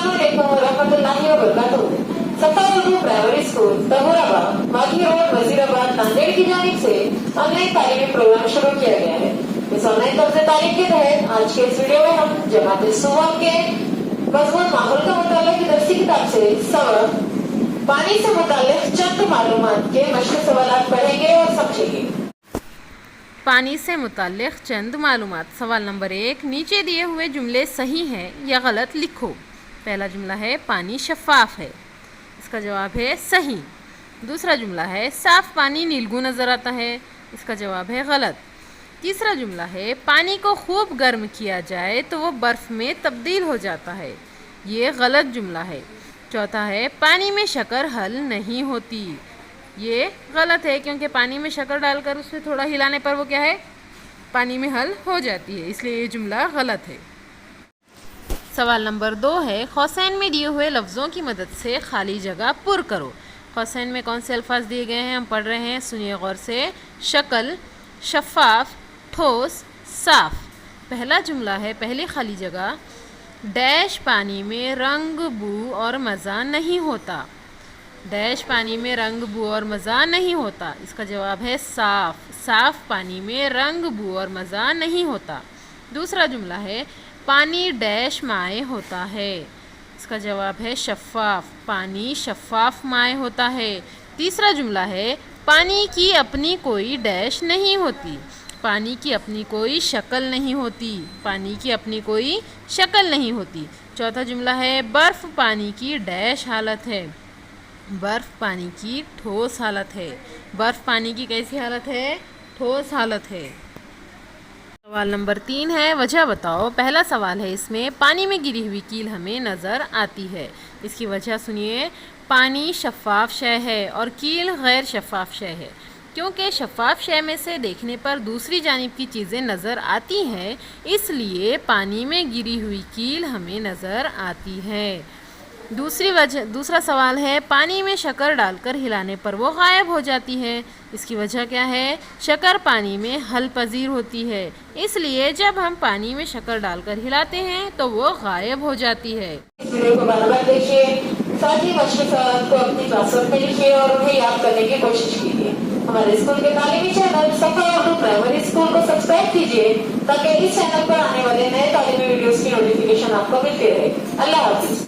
السلام علیکم ورحمۃ اللہ وبرکاتہ۔ صفا Urdu primary school تہورآباد Maghi road وزیر آباد ناندیڑ کی جانب سے آن لائن تعلیمی پروگرام شروع کیا گیا ہے۔ اس آن لائن طرز تعلیم کے تحت آج کے اس ویڈیو میں ہم جماعت صوام کے مضمون ماحول کا مطالعہ کی درسی کتاب سے سبق پانی سے متعلق چند معلومات کے مشق سوالات پڑھیں گے اور سمجھیں گے۔ پانی سے متعلق چند معلومات۔ سوال نمبر 1، نیچے دیے ہوئے جملے صحیح ہیں یا غلط لکھو۔ پہلا جملہ ہے پانی شفاف ہے، اس کا جواب ہے صحیح۔ دوسرا جملہ ہے صاف پانی نیلگوں نظر آتا ہے، اس کا جواب ہے غلط۔ تیسرا جملہ ہے پانی کو خوب گرم کیا جائے تو وہ برف میں تبدیل ہو جاتا ہے، یہ غلط جملہ ہے۔ چوتھا ہے پانی میں شکر حل نہیں ہوتی، یہ غلط ہے کیونکہ پانی میں شکر ڈال کر اس میں تھوڑا ہلانے پر وہ کیا ہے، پانی میں حل ہو جاتی ہے، اس لیے یہ جملہ غلط ہے۔ سوال نمبر 2 ہے قوسین میں دیے ہوئے لفظوں کی مدد سے خالی جگہ پر کرو۔ قوسین میں کون سے الفاظ دیے گئے ہیں ہم پڑھ رہے ہیں، سنیے غور سے۔ شکل، شفاف، ٹھوس، صاف۔ پہلا جملہ ہے، پہلی خالی جگہ، ڈیش پانی میں رنگ، بو اور مزہ نہیں ہوتا۔ ڈیش پانی میں رنگ، بو اور مزہ نہیں ہوتا، اس کا جواب ہے صاف۔ صاف پانی میں رنگ، بو اور مزہ نہیں ہوتا۔ دوسرا جملہ ہے پانی ڈیش مائع ہوتا ہے، اس کا جواب ہے شفاف۔ پانی شفاف مائع ہوتا ہے۔ تیسرا جملہ ہے پانی کی اپنی کوئی ڈیش نہیں ہوتی، پانی کی اپنی کوئی شکل نہیں ہوتی، پانی کی اپنی کوئی شکل نہیں ہوتی۔ چوتھا جملہ ہے برف پانی کی ڈیش حالت ہے، برف پانی کی ٹھوس حالت ہے۔ برف پانی کی کیسی حالت ہے؟ ٹھوس حالت ہے۔ سوال نمبر 3 ہے وجہ بتاؤ۔ پہلا سوال ہے اس میں پانی میں گری ہوئی کیل ہمیں نظر آتی ہے، اس کی وجہ سنیے۔ پانی شفاف شے ہے اور کیل غیر شفاف شے ہے، کیونکہ شفاف شے میں سے دیکھنے پر دوسری جانب کی چیزیں نظر آتی ہیں، اس لیے پانی میں گری ہوئی کیل ہمیں نظر آتی ہے۔ دوسرا سوال ہے پانی میں شکر ڈال کر ہلانے پر وہ غائب ہو جاتی ہے، اس کی وجہ کیا ہے؟ شکر پانی میں حل پذیر ہوتی ہے، اس لیے جب ہم پانی میں شکر ڈال کر ہلاتے ہیں تو وہ غائب ہو جاتی ہے۔ اس ویڈیو کو بار بار دیکھیے، ساتھ ہی مشق سوالات کو اپنی کلاس ورک میں لکھیے اور انہیں یاد کرنے کی کوشش کیجیے۔ ہمارے اسکول کے تعلیمی چینل صفا اردو پرائمری اسکول کو سبسکرائب کیجیے تاکہ اس چینل پر آنے والے نئے تعلیمی ویڈیوز کی نوٹیفیکیشن آپ کو ملتی رہے۔ اللہ حافظ۔